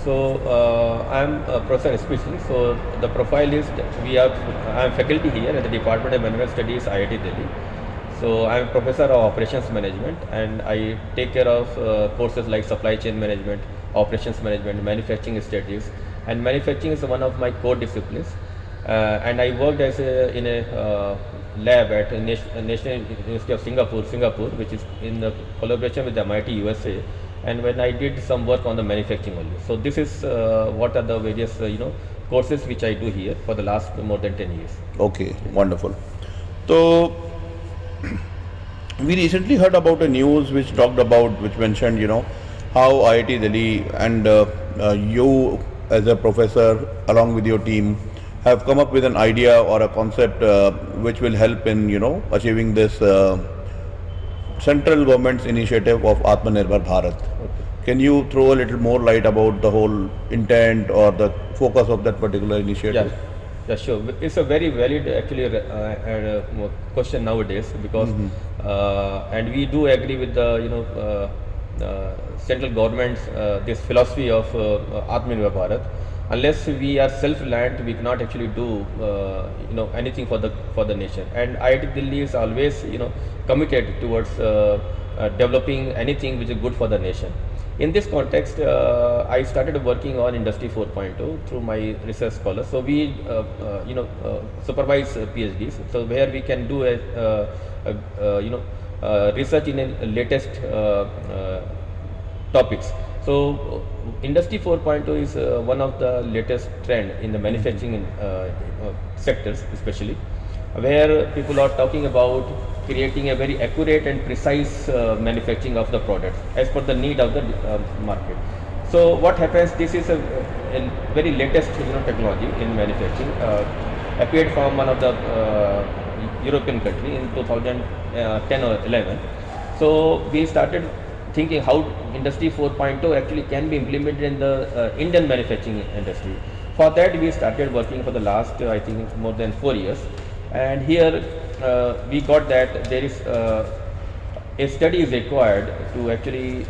So I'm a professor especially. So the profile is I'm faculty here at the Department of Manual Studies, IIT Delhi. So I'm a professor of operations management, and I take care of courses like supply chain management, operations management, manufacturing statistics, and manufacturing is one of my core disciplines. And I worked in a lab at National University of Singapore, which is in the collaboration with the MIT USA. And when I did some work on the manufacturing only. So this is what are the various courses which I do here for the last more than 10 years. Okay, wonderful. So we recently heard about a news which mentioned, how IIT Delhi and you as a professor along with your team have come up with an idea or a concept which will help in, achieving this central government's initiative of Atmanirbhar Bharat. Okay. Can you throw a little more light about the whole intent or the focus of that particular initiative? Yeah, sure. It's a very valid actually question nowadays because and we do agree with the central government's this philosophy of Atmanirbhar Bharat. Unless we are self-reliant, we cannot actually do anything for the nation. And IIT Delhi is always committed towards developing anything which is good for the nation. In this context, I started working on Industry 4.0 through my research scholars. So we supervise PhDs. So where we can do research in a latest topics. So Industry 4.0 is one of the latest trend in the manufacturing sectors, especially where people are talking about creating a very accurate and precise manufacturing of the products as per the need of the market. So what happens? This is a very latest technology in manufacturing, appeared from one of the European country in 2010 or 11. So we started thinking how Industry 4.0 actually can be implemented in the Indian manufacturing industry. For that we started working for the last I think more than 4 years, and here we got that there is a study is required to actually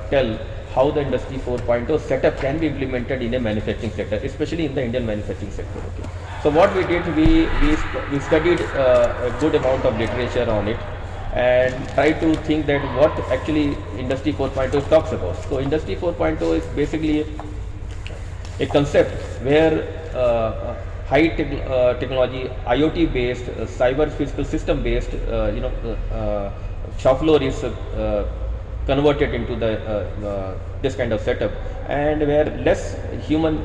tell how the Industry 4.0 setup can be implemented in a manufacturing sector, especially in the Indian manufacturing sector. Okay. So what we did, we studied a good amount of literature on it and try to think that what actually Industry 4.0 talks about. So Industry 4.0 is basically a concept where high technology, IoT based, cyber physical system based, shop floor is converted into this kind of setup, and where less human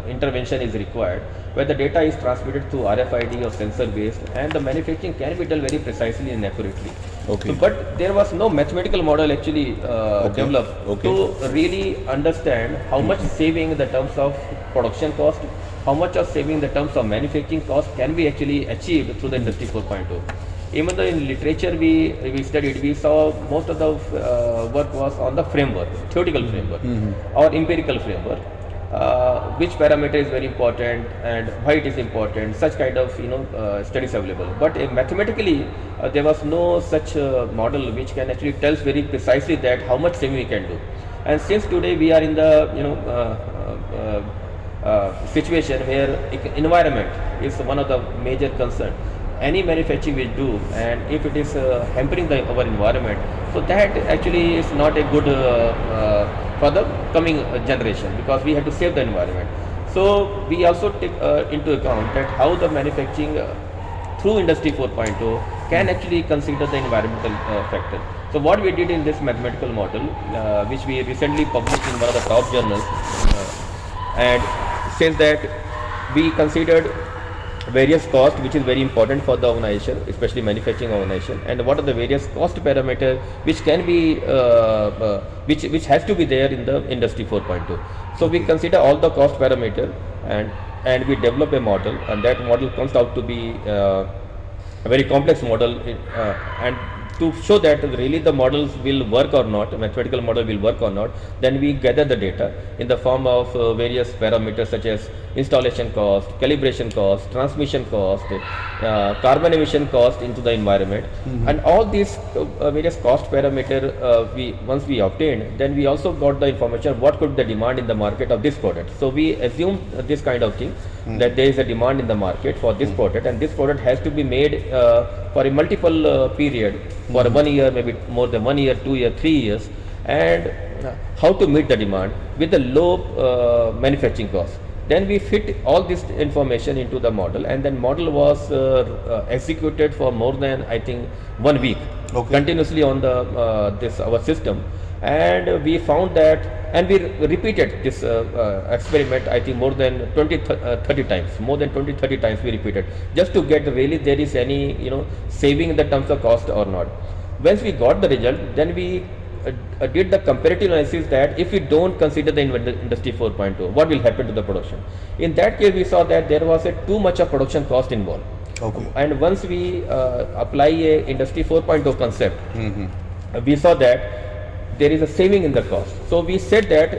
intervention is required, where the data is transmitted through RFID or sensor based, and the manufacturing can be done very precisely and accurately. Okay. So, but there was no mathematical model actually developed to really understand how much saving in the terms of production cost, how much of saving in the terms of manufacturing cost can be actually achieved through the Industry 4.0. Even though in literature we studied, we saw most of the work was on the framework, theoretical framework or empirical framework, which parameter is very important and why it is important, such kind of studies available. But mathematically there was no such model which can actually tells very precisely that how much saving we can do. And since today we are in the situation where environment is one of the major concern. Any manufacturing we do, and if it is hampering our environment, so that actually is not a good for the coming generation, because we have to save the environment. So we also take into account that how the manufacturing through Industry 4.0 can actually consider the environmental factor. So what we did in this mathematical model, which we recently published in one of the top journals, and says that we considered various costs, which is very important for the organization, especially manufacturing organization, and what are the various cost parameters which can be which has to be there in the Industry 4.0. So we consider all the cost parameter, and we develop a model, and that model comes out to be a very complex model, and to show that really the models will work or not, mathematical model will work or not, then we gather the data in the form of various parameters such as installation cost, calibration cost, transmission cost, carbon emission cost into the environment, and all these various cost parameter once we obtained, then we also got the information what could the demand in the market of this product. So we assume this kind of thing, that there is a demand in the market for this product, and this product has to be made for a multiple period, for 1 year, maybe more than 1 year, 2 years, 3 years, and how to meet the demand with the low manufacturing cost. Then we fit all this information into the model, and then model was executed for more than, I think, 1 week, continuously on the this our system, and we found that, and we repeated this experiment, I think more than 30 times, more than 20-30 times we repeated, just to get really there is any saving in the terms of cost or not. Once we got the result, then we did the comparative analysis that if we don't consider the industry 4.0, what will happen to the production. In that case, we saw that there was too much of production cost involved. And once we apply a industry 4.0 concept, we saw that there is a saving in the cost. So we said that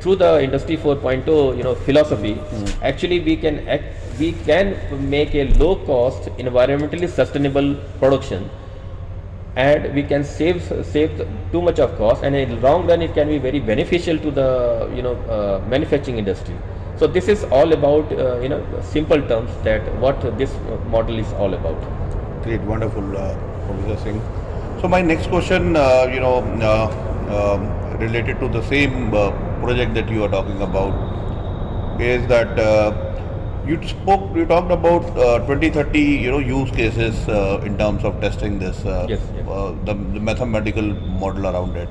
through the industry 4.0 philosophy, actually we can make a low cost, environmentally sustainable production, and we can save too much of cost, and in the long run it can be very beneficial to the manufacturing industry. So this is all about simple terms that what this model is all about. Great, wonderful, Professor Singh. So my next question, related to the same project that you are talking about, is that you talked about 20-30 use cases in terms of testing this, Yes. the mathematical model around it.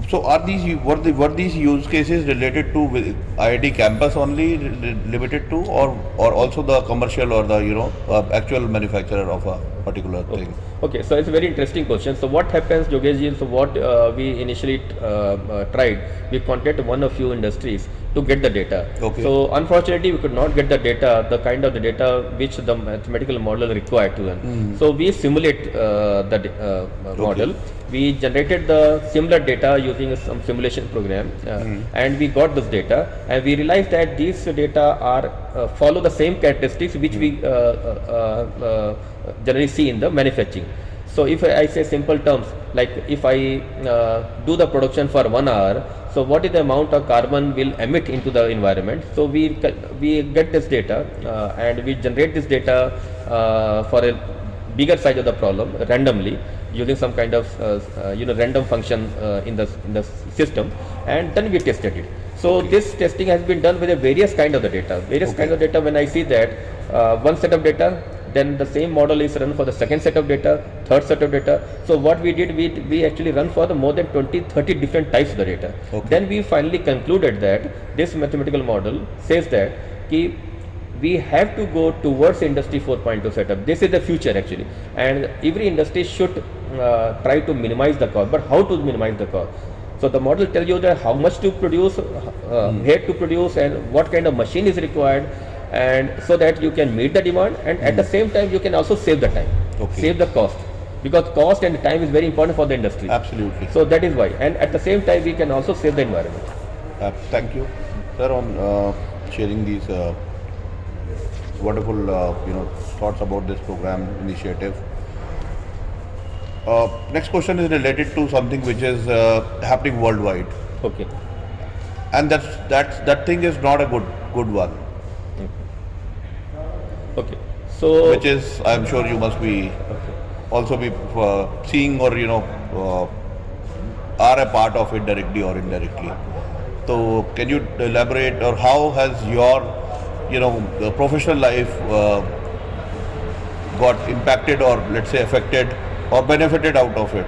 So were these use cases related to IIT campus only, limited to, or also the commercial or the actual manufacturer of a particular thing? Okay, so it's a very interesting question. So what happens, Yogesh? So what we initially tried, we contacted one of few industries to get the data. So unfortunately, we could not get the data, the kind of the data which the mathematical model required to them. So we simulate the model. We generated the similar data using some simulation program, and we got this data, and we realized that these data are follow the same characteristics which we generally see in the manufacturing. So if I say simple terms, like if I do the production for 1 hour, so what is the amount of carbon will emit into the environment? So we get this data, and we generate this data for a bigger size of the problem randomly, using some kind of random function in the system, and then we tested it. So this testing has been done with a various kind of the data. Kind of data. When I see that one set of data, then the same model is run for the second set of data, third set of data. So what we did, we actually run for the more than 20-30 different types of the data. Then we finally concluded that this mathematical model says that we have to go towards industry 4.0 setup. This is the future actually, and every industry should try to minimize the cost. But how to minimize the cost? So the model tells you that how much to produce, where to produce, and what kind of machine is required, and so that you can meet the demand, and at the same time you can also save the time, save the cost, because cost and time is very important for the industry. Absolutely. So that is why, and at the same time we can also save the environment. Thank you, sir, on sharing these wonderful thoughts about this program initiative. Next question is related to something which is happening worldwide. Okay. And that thing is not a good one. Okay. So which is, I'm sure you must be also be seeing, or are a part of it directly or indirectly. So can you elaborate, or how has your professional life got impacted, or let's say affected or benefited out of it?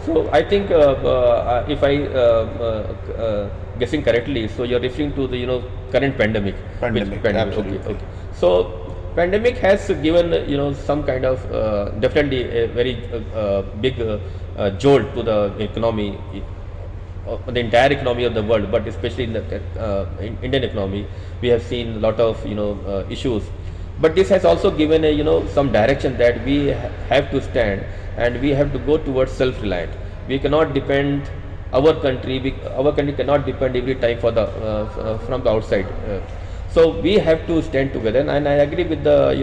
So I think if I guessing correctly, so you're referring to the current pandemic. Pandemic. Absolutely. Okay. So pandemic has given some kind of definitely a very big jolt to the economy, the entire economy of the world, but especially in the Indian economy. We have seen a lot of issues, but this has also given some direction that we have to stand, and we have to go towards self-reliant. We cannot depend our country cannot depend every time for the from the outside. So we have to stand together, and I agree with the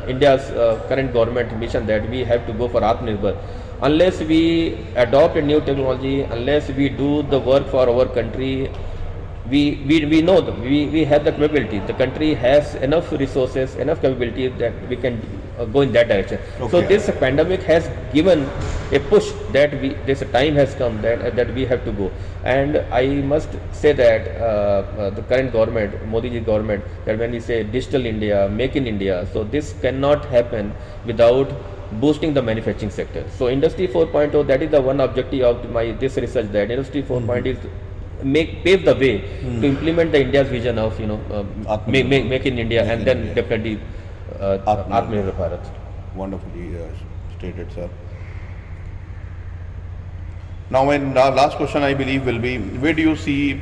India's current government mission that we have to go for Atmanirbhar. Unless we adopt a new technology, unless we do the work for our country, we know them. We have the capability. The country has enough resources, enough capability that we can go in that direction. So Okay. this pandemic has given a push that this time has come that we have to go. And I must say that the current government, Modi ji government, that when we say digital India, make in India, so this cannot happen without boosting the manufacturing sector. So industry 4.0, that is the one objective of this research, that industry 4.0 is pave the way to implement the India's vision of make in India, and then India. definitely Atmanirbhar Bharat. Wonderfully stated, sir. Now, last question I believe will be, where do you see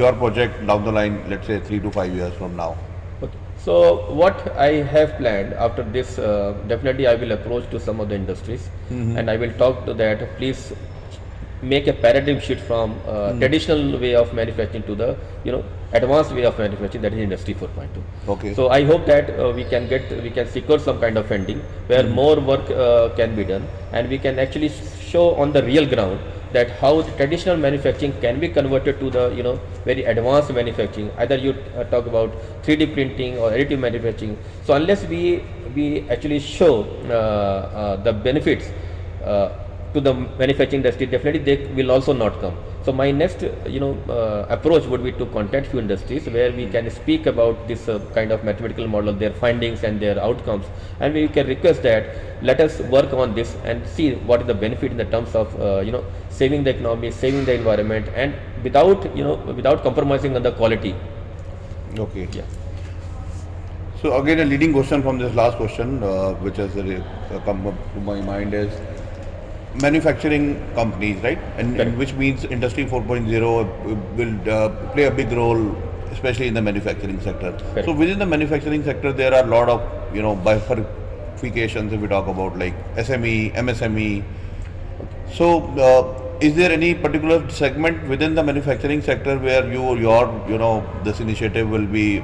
your project down the line, let's say 3 to 5 years from now? Okay. So what I have planned after this, definitely I will approach to some of the industries, and I will talk to that. Please make a paradigm shift from traditional way of manufacturing to the advanced way of manufacturing, that is industry 4.2. Okay. So I hope that we can secure some kind of funding where more work can be done, and we can actually show on the real ground that how the traditional manufacturing can be converted to the very advanced manufacturing. Either you talk about 3D printing or additive manufacturing. So unless we actually show the benefits to the manufacturing industry, definitely they will also not come. So my next approach would be to contact few industries where we can speak about this kind of mathematical model, their findings and their outcomes, and we can request that let us work on this and see what is the benefit in the terms of saving the economy, saving the environment, and without compromising on the quality. Okay. Yeah. So again, a leading question from this last question, which has come up to my mind, is manufacturing companies, right? And Correct. which means industry 4.0 will play a big role, especially in the manufacturing sector. Correct. So within the manufacturing sector, there are a lot of bifurcations. If we talk about like SME, MSME. So is there any particular segment within the manufacturing sector where your this initiative will be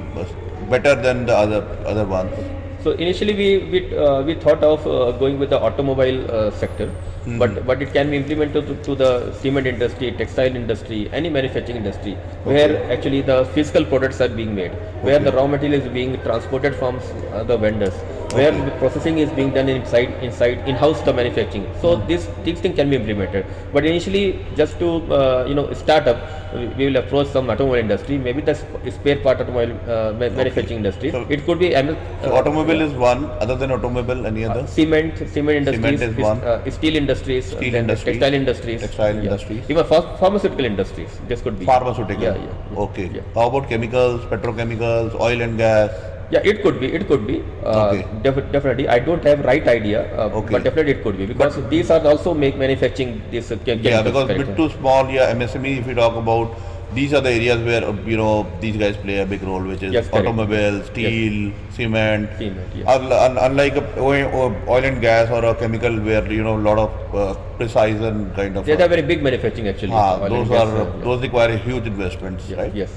better than the other ones? So initially we thought of going with the automobile sector, but it can be implemented to the cement industry, textile industry, any manufacturing industry, where actually the physical products are being made, where the raw material is being transported from the vendors, where the processing is being done inside in-house the manufacturing. So these things can be implemented. But initially, just to start up, we will approach some automobile industry, maybe the spare part automobile manufacturing industry. So- It could be So automobile is one. Other than automobile, any other? cement industries, is one. steel industries, Steel then industries, textile industries, textile industries. even pharmaceutical industries. This could be Pharmaceutical. Yeah. Okay. Yeah. How about chemicals, petrochemicals, oil and gas? Yeah, it could be. Okay. Definitely, I don't have right idea, Okay. but definitely it could be, because these are also manufacturing this chemicals. Yeah, because correct. bit too small. Yeah, MSME. If we talk about, these are the areas where these guys play a big role, which is Yes, correct. automobile, steel, cement. Cement, yes. Unlike oil and gas or a chemical, where a lot of precise and kind of. They are very big manufacturing actually. Oil and those gas, are those require huge investments, yeah, right? yes.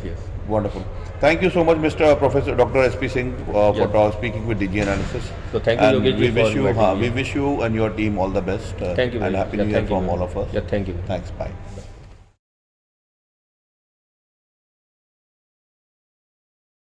Wonderful. Thank you so much, Mr. Professor Dr. S.P. Singh, for speaking with DG Analysis. So thank you, And Yogesh ji, we for wish you, inviting me. we wish you and your team all the best. Thank you very and much. happy Yeah, New Year thank you from very all much. of us. Yeah, thank you. Thanks. Bye.